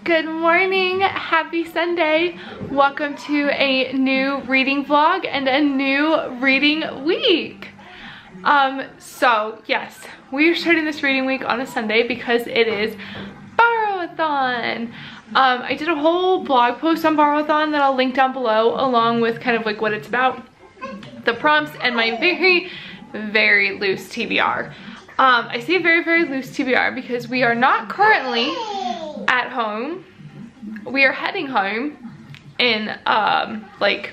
Good morning, happy Sunday. Welcome to a new reading vlog and a new reading week. So yes, we are starting this reading week on a Sunday because it is Borrowathon. I did a whole blog post on Borrowathon that I'll link down below, along with kind of like what it's about, the prompts, and my very, very loose TBR. I say very loose TBR because we are not currently at home. We are heading home in like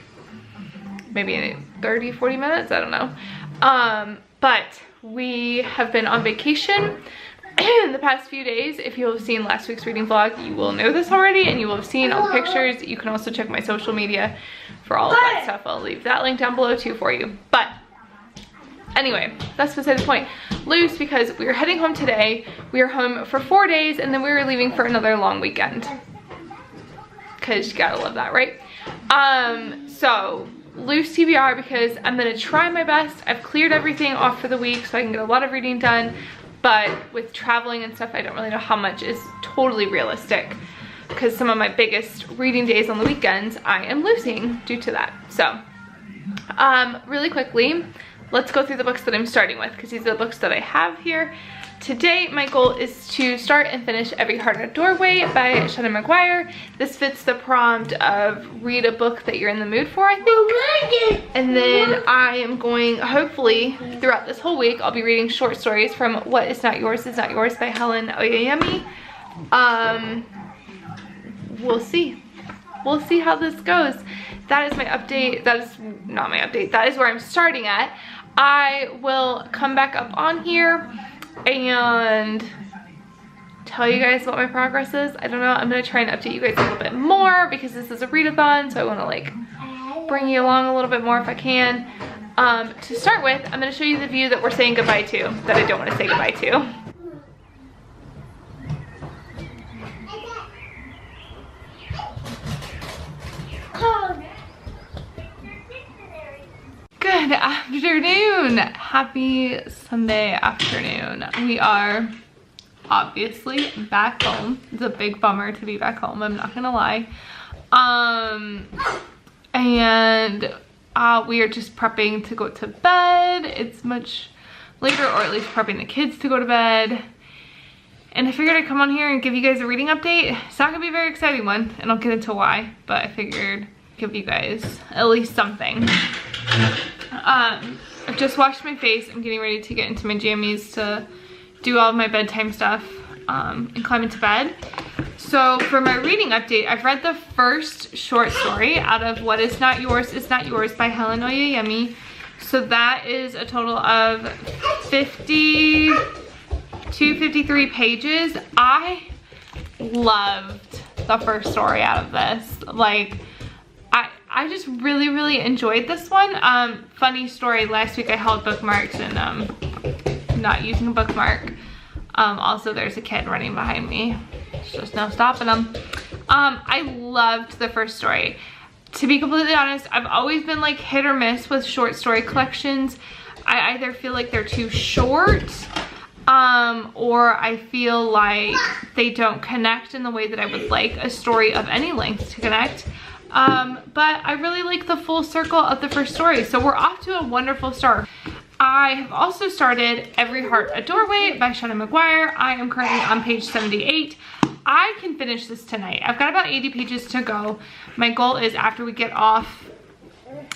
maybe in 30-40 minutes, I don't know. But we have been on vacation in the past few days. If you have seen last week's reading vlog, you will know this already, and you will have seen all the pictures. You can also check my social media for all of that stuff. I'll leave that link down below too for you. But anyway, that's beside the point. Loose because we are heading home today. We are home for 4 days, and then we are leaving for another long weekend. Cause you gotta love that, right? So loose TBR because I'm gonna try my best. I've cleared everything off for the week so I can get a lot of reading done. But with traveling and stuff, I don't really know how much is totally realistic, because some of my biggest reading days on the weekends I am losing due to that. So really quickly, let's go through the books that I'm starting with, because these are the books that I have here. Today, my goal is to start and finish Every Heart a Doorway by Shannon McGuire. This fits the prompt of read a book that you're in the mood for, I think. And then I am going, hopefully, throughout this whole week, I'll be reading short stories from What Is Not Yours Is Not Yours by Helen Oyeyemi. We'll see. We'll see how this goes. That is my update. That is not my update. That is where I'm starting at. I will come back up on here and tell you guys what my progress is. I don't know. I'm going to try and update you guys a little bit more because this is a readathon, so I want to like bring you along a little bit more if I can. To start with, I'm going to show you the view that we're saying goodbye to, that I don't want to say goodbye to. Good afternoon. Happy Sunday afternoon. We are obviously back home. It's a big bummer to be back home, I'm not gonna lie. And we are just prepping to go to bed. It's much later, or at least prepping the kids to go to bed. And I figured I'd come on here and give you guys a reading update. It's not gonna be a very exciting one, and I'll get into why, but I figured I'd give you guys at least something. I've just washed my face. I'm getting ready to get into my jammies to do all of my bedtime stuff and climb into bed. So for my reading update, I've read the first short story out of What Is Not Yours Is Not Yours by Helen Oyeyemi. So that is a total of 53 pages. I loved the first story out of this. Like, I just really enjoyed this one. Funny story, last week I held bookmarks and not using a bookmark. Also, there's a kid running behind me. There's just no stopping them. I loved the first story. To be completely honest, I've always been like hit or miss with short story collections. I either feel like they're too short, or I feel like they don't connect in the way that I would like a story of any length to connect. But I really like the full circle of the first story, so we're off to a wonderful start. I have also started Every Heart a Doorway by Shannon McGuire. I am currently on page 78. I can finish this tonight. I've got about 80 pages to go. My goal is after we get off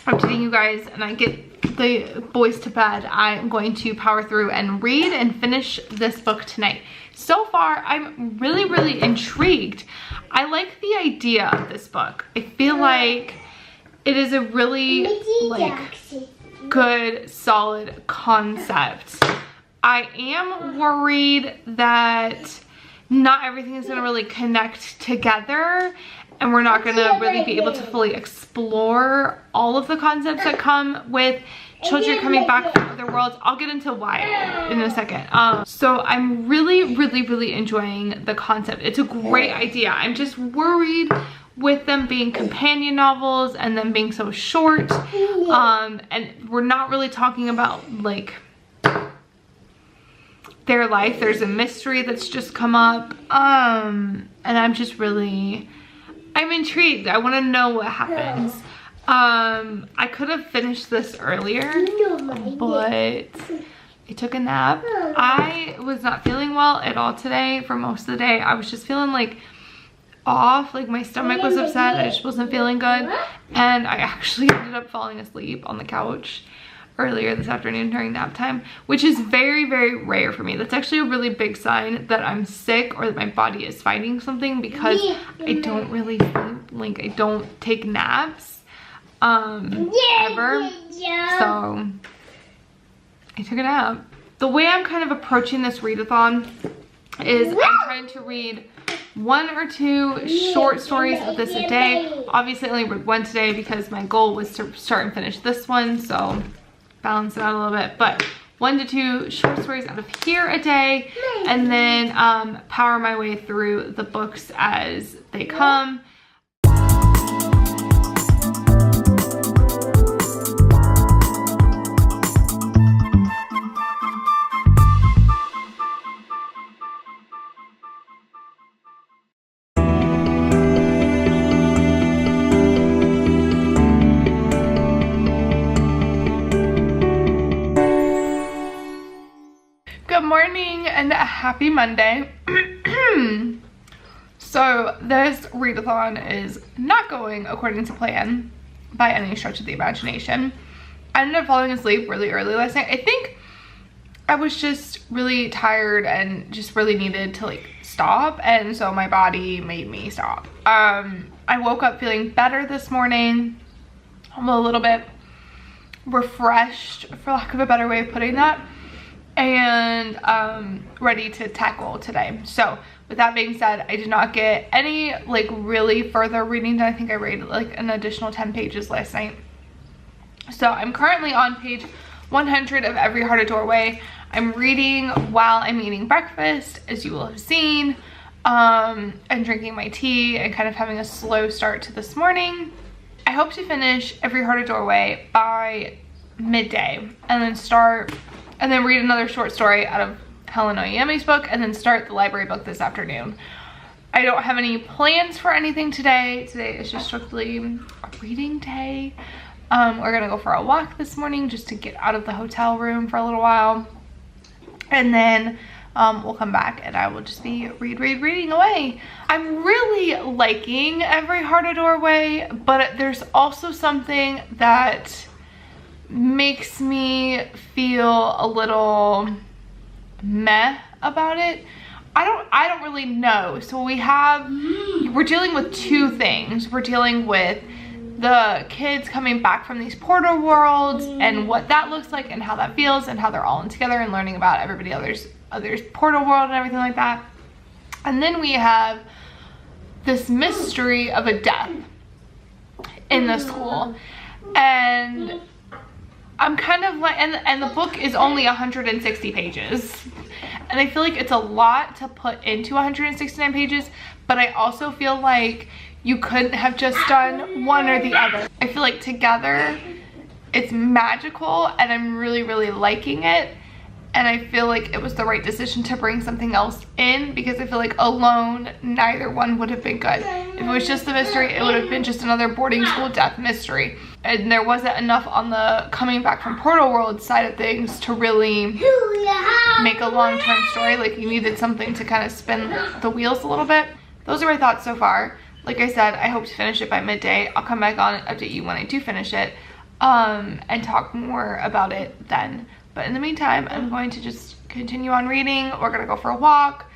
updating you guys and I get the boys to bed, I'm going to power through and read and finish this book tonight. So far, I'm really intrigued. I like the idea of this book. I feel like it is a really like good, solid concept. I am worried that not everything is gonna really connect together, and we're not gonna really be able to fully explore all of the concepts that come with children coming back from other worlds. I'll get into why in a second. So I'm really enjoying the concept. It's a great idea. I'm just worried with them being companion novels and them being so short. And we're not really talking about like their life. There's a mystery that's just come up, and I'm intrigued. I want to know what happens. I could have finished this earlier, but I took a nap. I was not feeling well at all today for most of the day. I was just feeling like off, like my stomach was upset. I just wasn't feeling good, and I actually ended up falling asleep on the couch earlier this afternoon during nap time, which is very, very rare for me. That's actually a really big sign that I'm sick or that my body is fighting something, because I don't really like, I don't take naps ever. So I took a nap. The way I'm kind of approaching this readathon is I'm trying to read 1 or 2 short stories of this a day. Obviously I only read 1 today because my goal was to start and finish this one, so balance it out a little bit. But 1 to 2 short stories out of here a day, and then power my way through the books as they come. Good morning and happy Monday. So this readathon is not going according to plan by any stretch of the imagination. I ended up falling asleep really early last night. I think I was just really tired and just really needed to like stop, and so my body made me stop. I woke up feeling better this morning. I'm a little bit refreshed, for lack of a better way of putting that, and ready to tackle today. So with that being said, I did not get any like really further reading done. I think I read like an additional 10 pages last night. So I'm currently on page 100 of Every Heart a Doorway. I'm reading while I'm eating breakfast, as you will have seen, and drinking my tea and kind of having a slow start to this morning. I hope to finish Every Heart a Doorway by midday, and then read another short story out of Helen Oyemi's book, and then start the library book this afternoon. I don't have any plans for anything today. Today is just strictly a reading day. We're gonna go for a walk this morning just to get out of the hotel room for a little while, and then we'll come back and I will just be reading away. I'm really liking Every Heart a Doorway, but there's also something that makes me feel a little meh about it. I don't really know. So we're dealing with 2 things. We're dealing with the kids coming back from these portal worlds and what that looks like and how that feels and how they're all in together and learning about everybody others portal world and everything like that. And then we have this mystery of a death in the school, and I'm kind of like, and the book is only 160 pages, and I feel like it's a lot to put into 169 pages, but I also feel like you couldn't have just done one or the other. I feel like together it's magical, and I'm really liking it, and I feel like it was the right decision to bring something else in, because I feel like alone neither one would have been good. If it was just the mystery, it would have been just another boarding school death mystery, and there wasn't enough on the coming back from portal world side of things to really make a long-term story. Like, you needed something to kind of spin the wheels a little bit. Those are my thoughts so far. Like I said, I hope to finish it by midday. I'll come back on and update you when I do finish it, and talk more about it then. But in the meantime, I'm going to just continue on reading. We're gonna go for a walk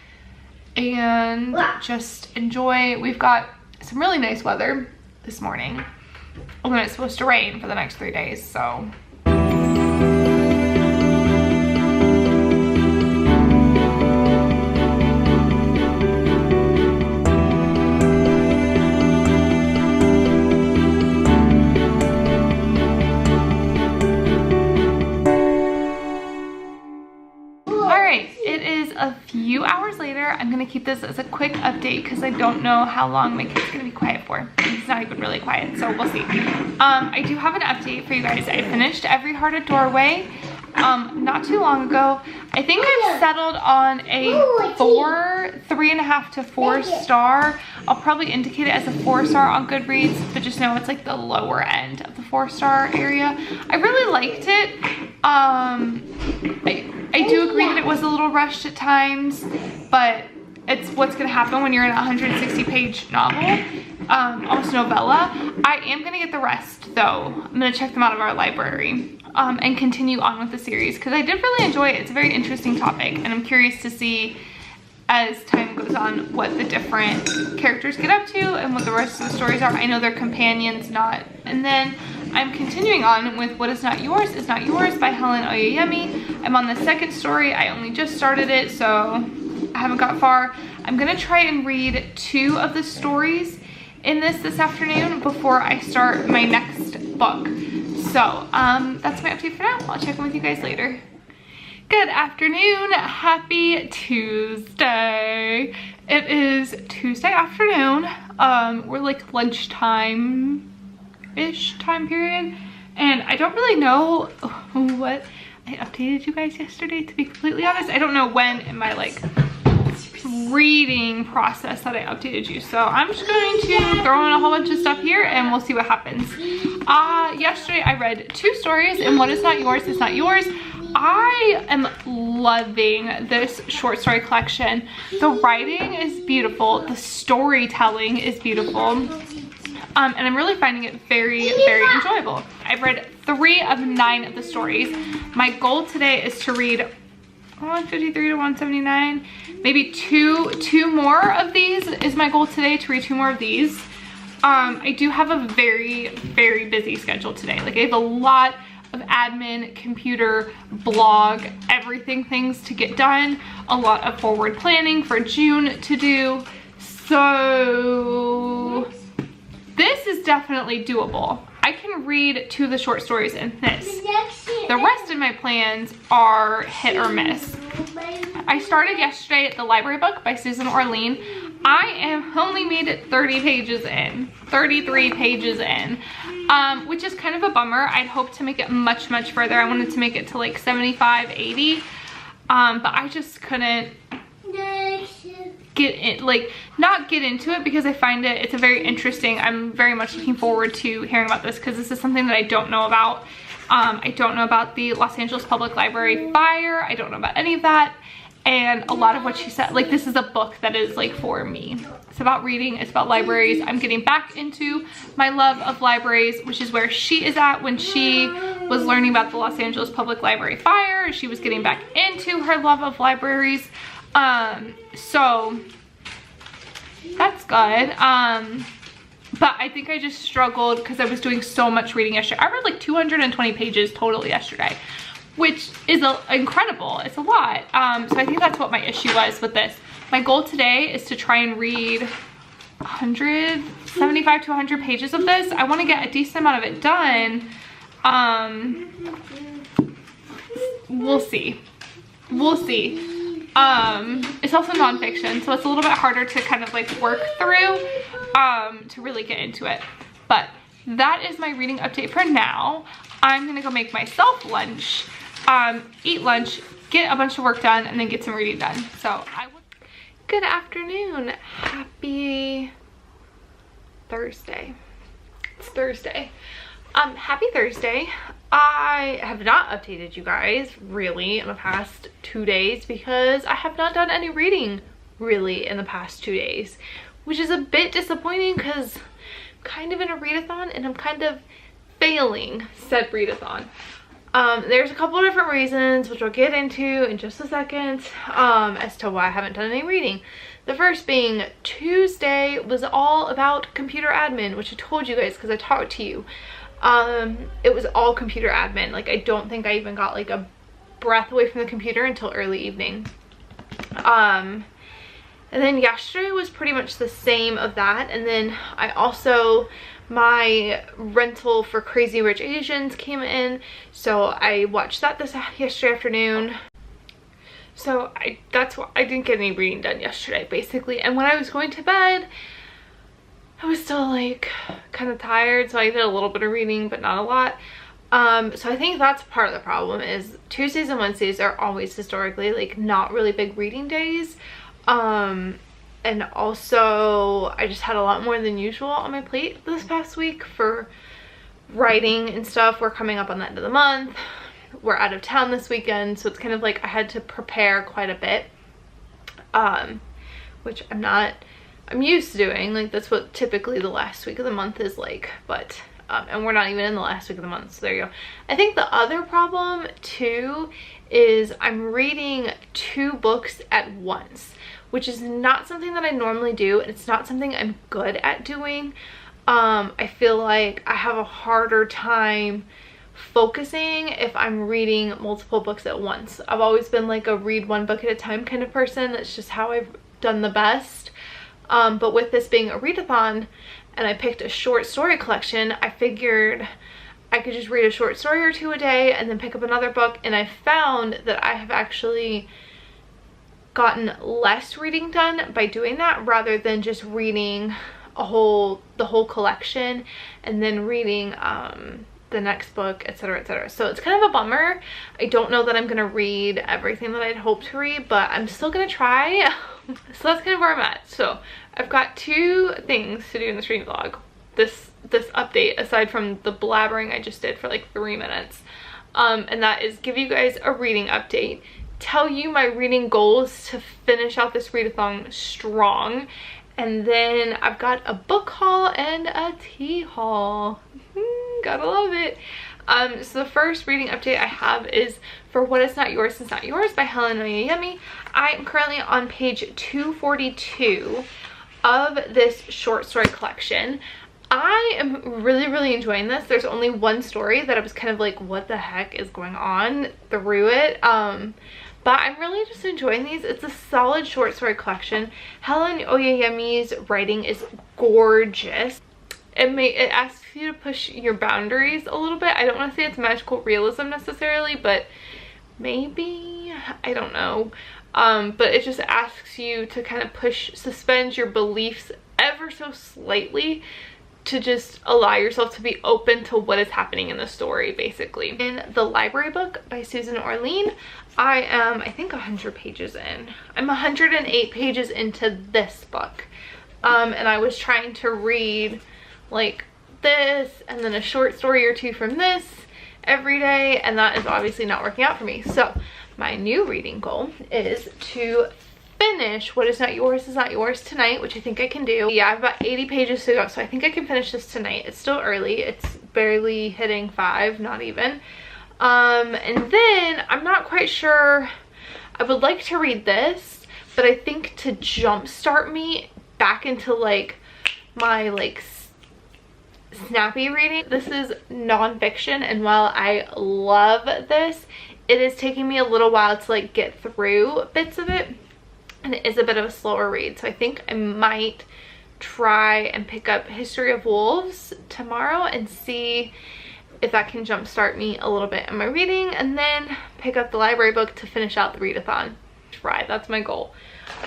and just enjoy. We've got some really nice weather this morning, and then it's supposed to rain for the next 3 days, so. A few hours later. I'm gonna keep this as a quick update because I don't know how long my kid's gonna be quiet for. He's not even really quiet, so we'll see. I do have an update for you guys. I finished Every Heart a Doorway. not too long ago. I think I've settled on a 3.5 to 4 star. I'll probably indicate it as a 4-star on Goodreads, but just know it's like the lower end of the 4-star area. I really liked it. I do agree that it was a little rushed at times, but it's what's gonna happen when you're in a 160-page novel, almost novella. I am gonna get the rest though. I'm gonna check them out of our library and continue on with the series because I did really enjoy it. It's a very interesting topic and I'm curious to see as time goes on what the different characters get up to and what the rest of the stories are. I know they're companions, not. And then I'm continuing on with What Is Not Yours Is Not Yours by Helen Oyeyemi. I'm on the second story. I only just started it, so I haven't got far. I'm gonna try and read 2 of the stories in this afternoon before I start my next book. So that's my update for now. I'll check in with you guys later. Good afternoon, happy Tuesday. It is Tuesday afternoon. We're like lunchtime-ish time period. And I don't really know what I updated you guys yesterday, to be completely honest. I don't know when in my like reading process that I updated you. So I'm just going to throw in a whole bunch of stuff here and we'll see what happens. Yesterday I read 2 stories and What Is Not Yours Is Not Yours. I am loving this short story collection. The writing is beautiful. The storytelling is beautiful. And I'm really finding it very, very enjoyable. I've read 3 of 9 of the stories. My goal today is to read 153 to 179. Maybe two more of these is my goal today, to read 2 more of these. I do have a very, very busy schedule today. Like I have a lot of admin, computer, blog, everything things to get done. A lot of forward planning for June to do. So this is definitely doable. I can read 2 of the short stories in this. The rest of my plans are hit or miss. I started yesterday the library book by Susan Orlean. I am only made it 30 pages in, 33 pages in, which is kind of a bummer. I'd hoped to make it much, much further. I wanted to make it to like 75, 80, but I just couldn't get in, like not get into it because I find it's a very interesting. I'm very much looking forward to hearing about this because this is something that I don't know about. I don't know about the Los Angeles Public Library fire. I don't know about any of that. And a lot of what she said, like this is a book that is like for me. It's about reading, it's about libraries. I'm getting back into my love of libraries, which is where she is at when she was learning about the Los Angeles Public Library fire. She was getting back into her love of libraries. So that's good. But I think I just struggled because I was doing so much reading yesterday. I read like 220 pages total yesterday, which is incredible. It's a lot. So I think that's what my issue was with this. My goal today is to try and read 175 to 100 pages of this. I want to get a decent amount of it done. We'll see. We'll see. It's also nonfiction, so it's a little bit harder to kind of like work through to really get into it. But that is my reading update for now. I'm gonna go make myself lunch, eat lunch, get a bunch of work done, and then get some reading done. So good afternoon. Happy Thursday. It's Thursday. Happy Thursday. I have not updated you guys really in the past 2 days because I have not done any reading really in the past 2 days, which is a bit disappointing because I'm kind of in a readathon and I'm kind of failing said readathon. There's a couple of different reasons which I'll get into in just a second as to why I haven't done any reading. The first being Tuesday was all about computer admin, which I told you guys because I talked to you. It was all computer admin. Like I don't think I even got like a breath away from the computer until early evening. And then yesterday was pretty much the same of that. And then I also, my rental for Crazy Rich Asians came in, so I watched that yesterday afternoon. So that's why I didn't get any reading done yesterday basically. And when I was going to bed, I was still like kind of tired, so I did a little bit of reading but not a lot. So I think that's part of the problem is Tuesdays and Wednesdays are always historically like not really big reading days. And also I just had a lot more than usual on my plate this past week for writing and stuff. We're coming up on the end of the month. We're out of town this weekend, so it's kind of like I had to prepare quite a bit, which I'm used to doing. Like that's what typically the last week of the month is like, but and we're not even in the last week of the month, so there you go. I think the other problem too is I'm reading 2 books at once, which is not something that I normally do, and it's not something I'm good at doing. I feel like I have a harder time focusing if I'm reading multiple books at once. I've always been like a read one book at a time kind of person. That's just how I've done the best. But with this being a readathon and I picked a short story collection, I figured I could just read a short story or 2 a day and then pick up another book, and I found that I have actually gotten less reading done by doing that rather than just reading the whole collection and then reading the next book, etc, etc. So it's kind of a bummer. I don't know that I'm gonna read everything that I'd hoped to read, but I'm still gonna try. So that's kind of where I'm at. So I've got 2 things to do in this reading vlog, this update, aside from the blabbering I just did for like 3 minutes, and that is give you guys a reading update, tell you my reading goals to finish out this readathon strong, and then I've got a book haul and a tea haul. Gotta love it. So the first reading update I have is For What Is Not Yours Is Not Yours by Helen Oyeyemi. I am currently on page 242 of this short story collection. I am really enjoying this. There's only one story that I was kind of like, what the heck is going on through it. But I'm really just enjoying these. It's a solid short story collection. Helen Oyeyemi's writing is gorgeous. It asks you to push your boundaries a little bit. I don't want to say it's magical realism necessarily, but maybe, I don't know. But it just asks you to kind of suspend your beliefs ever so slightly to just allow yourself to be open to what is happening in the story, basically. In The Library Book by Susan Orlean, I am, I think, 100 pages in. I'm 108 pages into this book. And I was trying to read like this and then a short story or 2 from this every day, and that is obviously not working out for me. So my new reading goal is to finish What Is Not Yours Is Not Yours tonight, which I think I can do. Yeah, I have about 80 pages to go, so I think I can finish this tonight. It's still early. It's barely hitting 5, not even. And then I'm not quite sure. I would like to read this, but I think to jumpstart me back into like my like snappy reading, this is nonfiction, and while I love this, it is taking me a little while to like get through bits of it, and it is a bit of a slower read. So I think I might try and pick up History of Wolves tomorrow and see if that can jumpstart me a little bit in my reading, and then pick up The Library Book to finish out the readathon. Try, that's my goal.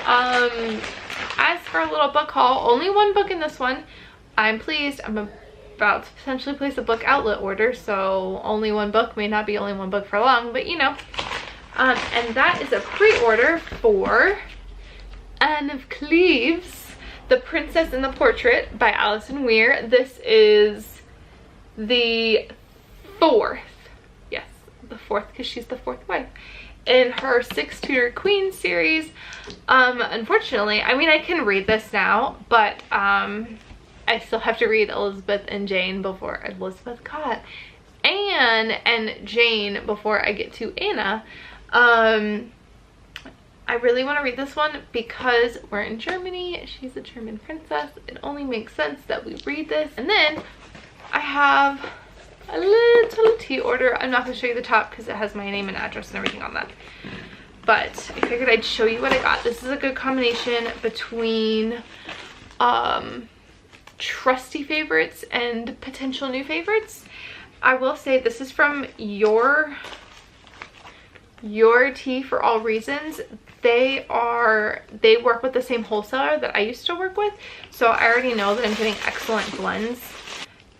As for a little book haul, only one book in this one. I'm pleased. I'm about to potentially place a book outlet order, so only one book may not be only one book for long, but you know. And that is a pre-order for Anne of Cleves, The Princess in the Portrait by Alison Weir. This is the 4th, yes, the 4th, because she's the 4th wife in her 6 Tudor Queen series. Unfortunately, I mean, I can read this now, but I still have to read Elizabeth and Jane before Anne and Jane before I get to Anna. I really want to read this one because we're in Germany. She's a German princess. It only makes sense that we read this. And then I have a little tea order. I'm not going to show you the top because it has my name and address and everything on that. But I figured I'd show you what I got. This is a good combination between trusty favorites and potential new favorites. I will say this is from Your Tea for All Reasons. They work with the same wholesaler that I used to work with, so I already know that I'm getting excellent blends.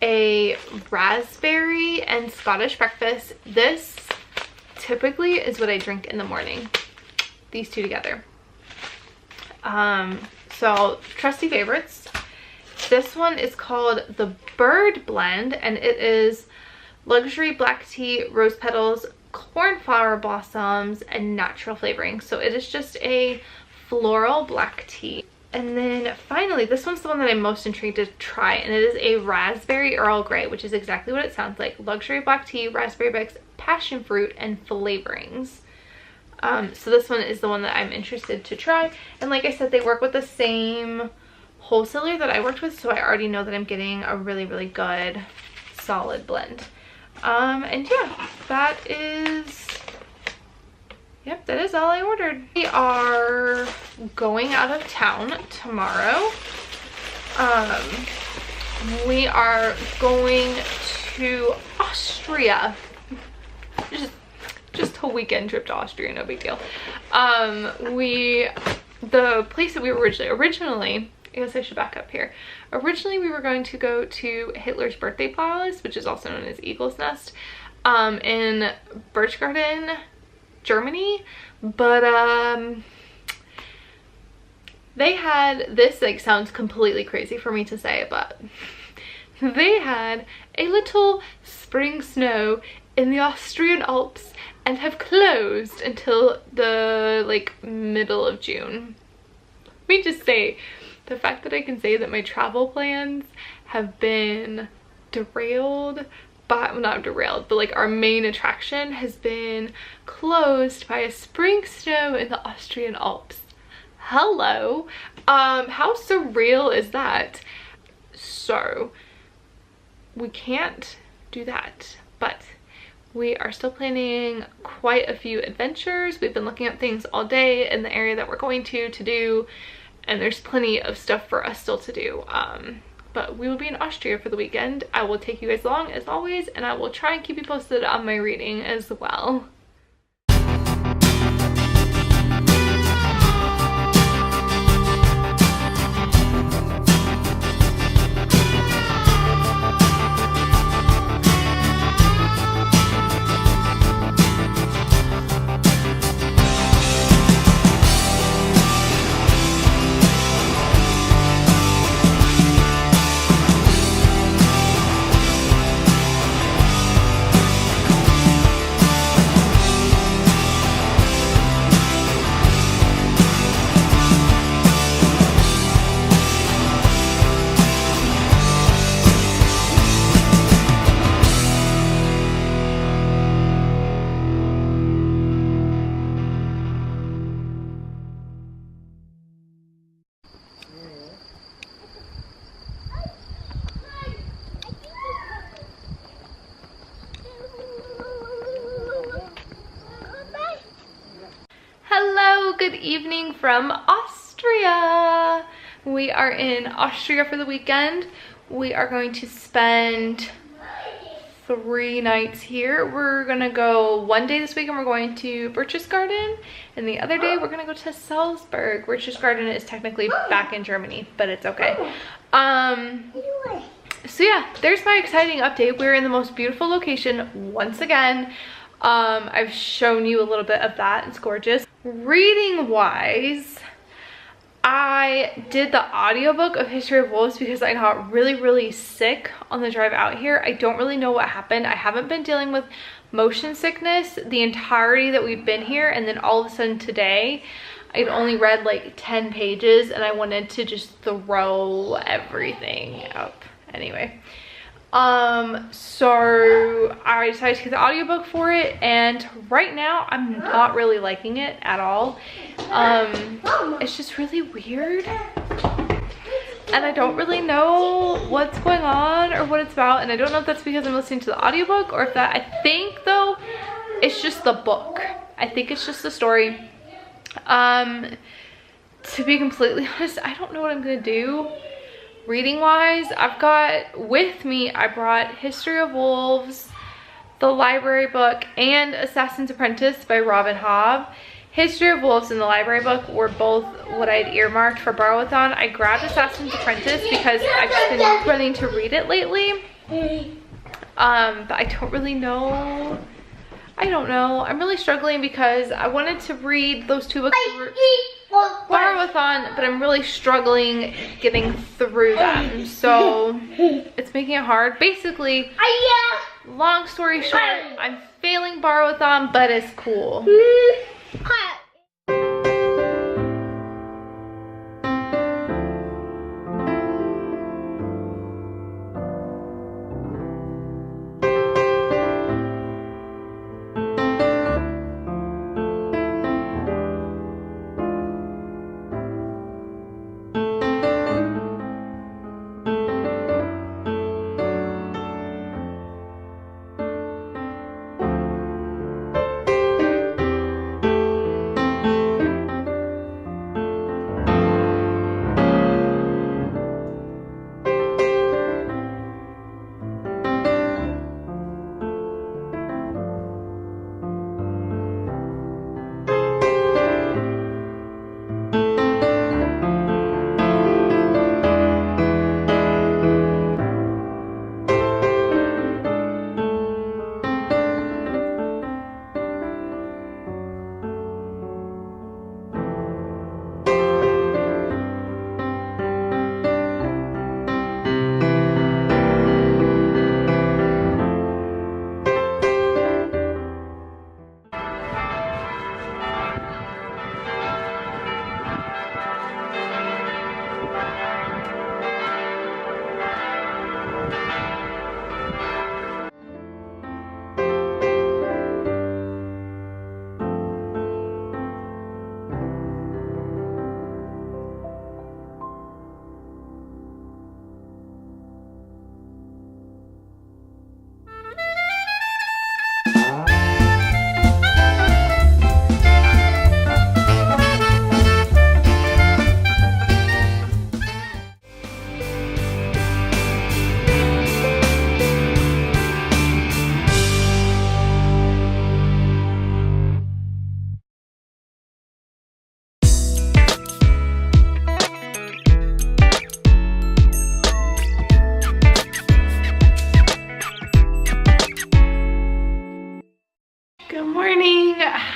a raspberry and Scottish breakfast. This typically is what I drink in the morning, these two together. So trusty favorites. This one is called the Bird Blend, and it is luxury black tea, rose petals, cornflower blossoms, and natural flavoring. So it is just a floral black tea. And then finally, this one's the one that I'm most intrigued to try, and it is a raspberry Earl Grey, which is exactly what it sounds like. Luxury black tea, raspberry mix, passion fruit, and flavorings. So this one is the one that I'm interested to try. And like I said, they work with the same wholesaler that I worked with, so I already know that I'm getting a really, really good, solid blend. And yeah, that is... Yep, that is all I ordered. We are going out of town tomorrow. We are going to Austria. Just a weekend trip to Austria, no big deal. The place that we were originally, I guess I should back up here. Originally, we were going to go to Hitler's birthday palace, which is also known as Eagle's Nest, in Berchtesgaden, Germany, but they had this, like, sounds completely crazy for me to say, but they had a little spring snow in the Austrian Alps and have closed until the like middle of June. Let me just say, the fact that I can say that my travel plans have been derailed, well, not derailed, but like our main attraction has been closed by a spring snow in the Austrian Alps. Hello. How surreal is that? So we can't do that, but we are still planning quite a few adventures. We've been looking at things all day in the area that we're going to do, and there's plenty of stuff for us still to do. But we will be in Austria for the weekend. I will take you guys along as always, and I will try and keep you posted on my reading as well. Hello, good evening from Austria. We are in Austria for the weekend. We are going to spend 3 nights here. We're gonna go one day this weekend, we're going to Berchtesgaden, and the other day we're gonna go to Salzburg. Berchtesgaden is technically back in Germany, but it's okay. So yeah, there's my exciting update. We're in the most beautiful location once again. I've shown you a little bit of that. It's gorgeous. Reading wise, I did the audiobook of History of Wolves because I got really sick on the drive out here. I don't really know what happened. I haven't been dealing with motion sickness the entirety that we've been here, and then all of a sudden today I'd only read like 10 pages and I wanted to just throw everything up. Anyway, so I decided to get the audiobook for it, and right now I'm not really liking it at all. It's just really weird, and I don't really know what's going on or what it's about, and I don't know if that's because I'm listening to the audiobook or if that, I think though it's just the book. I think it's just the story. To be completely honest, I don't know what I'm gonna do reading wise. I've got with me, I brought History of Wolves, the library book, and Assassin's Apprentice by Robin Hobb. History of Wolves and the library book were both what I'd earmarked for Borrowathon. I grabbed Assassin's Apprentice because I've just been running to read it lately. But I don't really know. I don't know. I'm really struggling because I wanted to read those 2 books for Borrowathon, but I'm really struggling getting through them. So it's making it hard. Basically, long story short, I'm failing Borrowathon, but it's cool.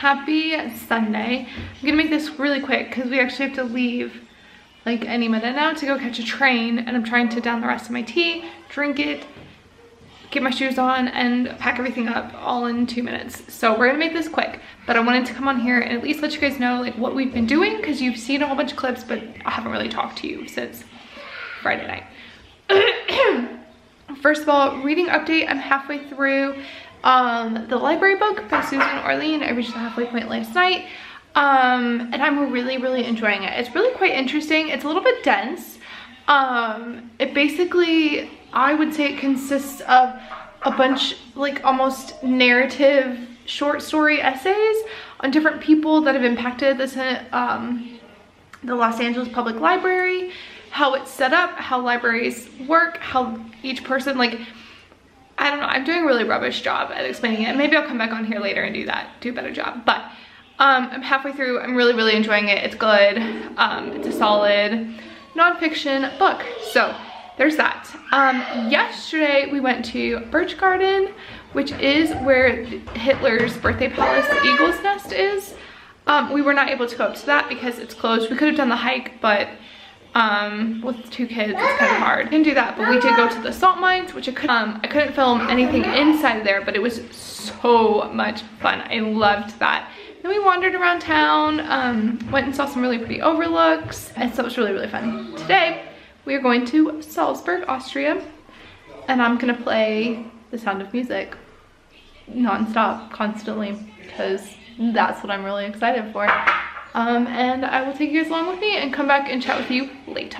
Happy Sunday. I'm gonna make this really quick because we actually have to leave like any minute now to go catch a train, and I'm trying to down the rest of my tea, drink it, get my shoes on, and pack everything up all in 2 minutes. So we're gonna make this quick, but I wanted to come on here and at least let you guys know like what we've been doing, because you've seen a whole bunch of clips, but I haven't really talked to you since Friday night. First of all, reading update, I'm halfway through the library book by Susan Orlean. I reached the halfway point last night, and I'm really enjoying it. It's really quite interesting. It's a little bit dense. It basically, I would say it consists of a bunch, like almost narrative short story essays on different people that have impacted this, the Los Angeles Public Library, how it's set up, how libraries work, how each person, like, I don't know, I'm doing a really rubbish job at explaining it. Maybe I'll come back on here later and do a better job. But I'm halfway through. I'm really enjoying it. It's good. It's a solid nonfiction book. So there's that. Yesterday we went to Birch Garden, which is where Hitler's birthday palace, the Eagle's Nest, is. We were not able to go up to that because it's closed. We could have done the hike, but with 2 kids, it's kind of hard. Didn't do that, but we did go to the salt mines, which I couldn't film anything inside there, but it was so much fun. I loved that. Then we wandered around town, went and saw some really pretty overlooks, and so it was really fun. Today, we are going to Salzburg, Austria, and I'm gonna play The Sound of Music non-stop, constantly, because that's what I'm really excited for. And I will take you guys along with me and come back and chat with you later.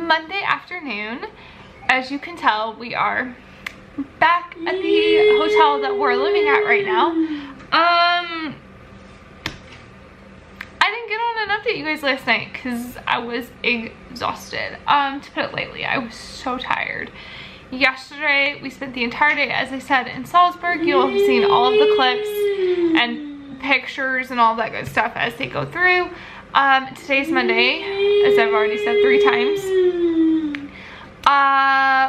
Monday afternoon. As you can tell, we are back at the hotel that we're living at right now. I didn't get on an update you guys last night because I was exhausted. To put it lightly, I was so tired. Yesterday, we spent the entire day, as I said, in Salzburg. You'll have seen all of the clips and pictures and all that good stuff as they go through. Today's Monday, as I've already said 3 times.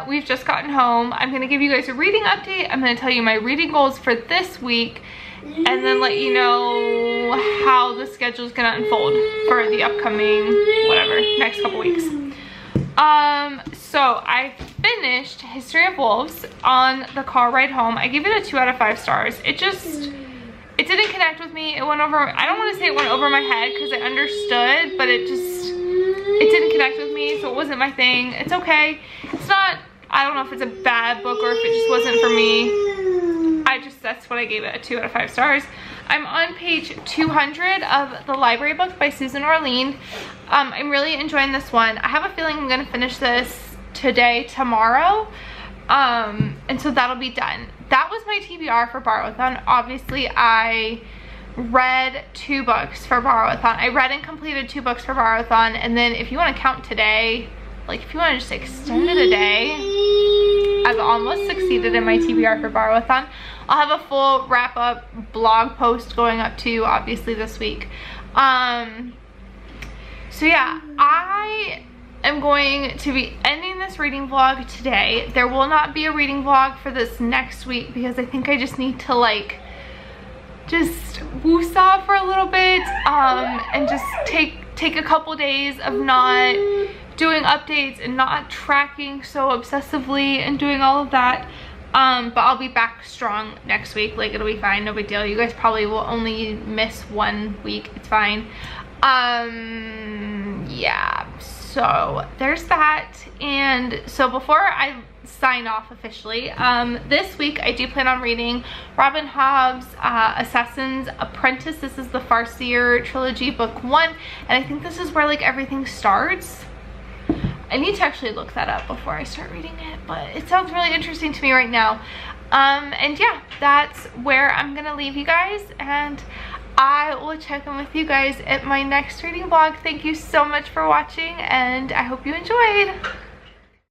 We've just gotten home. I'm going to give you guys a reading update. I'm going to tell you my reading goals for this week and then let you know how the schedule is going to unfold for the upcoming, whatever, next couple weeks. So I finished History of Wolves on the car ride home. I gave it a 2 out of 5 stars. It didn't connect with me. It went over, I don't want to say it went over my head because I understood, but it didn't connect with me, so it wasn't my thing. It's okay. It's not, I don't know if it's a bad book or if it just wasn't for me. That's what I gave it, a 2 out of 5 stars. I'm on page 200 of The Library Book by Susan Orlean. I'm really enjoying this one. I have a feeling I'm gonna finish this today, tomorrow. And so that'll be done. That was my TBR for Borrowathon. Obviously, I read 2 books for Borrowathon. I read and completed 2 books for Borrowathon, and then if you want to count today, like if you want to just extend it a day, I've almost succeeded in my TBR for Borrowathon. I'll have a full wrap-up blog post going up to you, obviously, this week. So yeah, I am going to be ending this reading vlog today. There will not be a reading vlog for this next week because I think I just need to like just woosah for a little bit and just take a couple days of not doing updates and not tracking so obsessively and doing all of that. But I'll be back strong next week. Like, it'll be fine, no big deal. You guys probably will only miss 1 week. It's fine. Yeah, so there's that. And so before I sign off officially, this week I do plan on reading Robin Hobb's Assassin's Apprentice. This is the Farseer trilogy, book 1, and I think this is where like everything starts. I need to actually look that up before I start reading it, but it sounds really interesting to me right now. And yeah, that's where I'm gonna leave you guys, and I will check in with you guys at my next reading vlog. Thank you so much for watching, and I hope you enjoyed.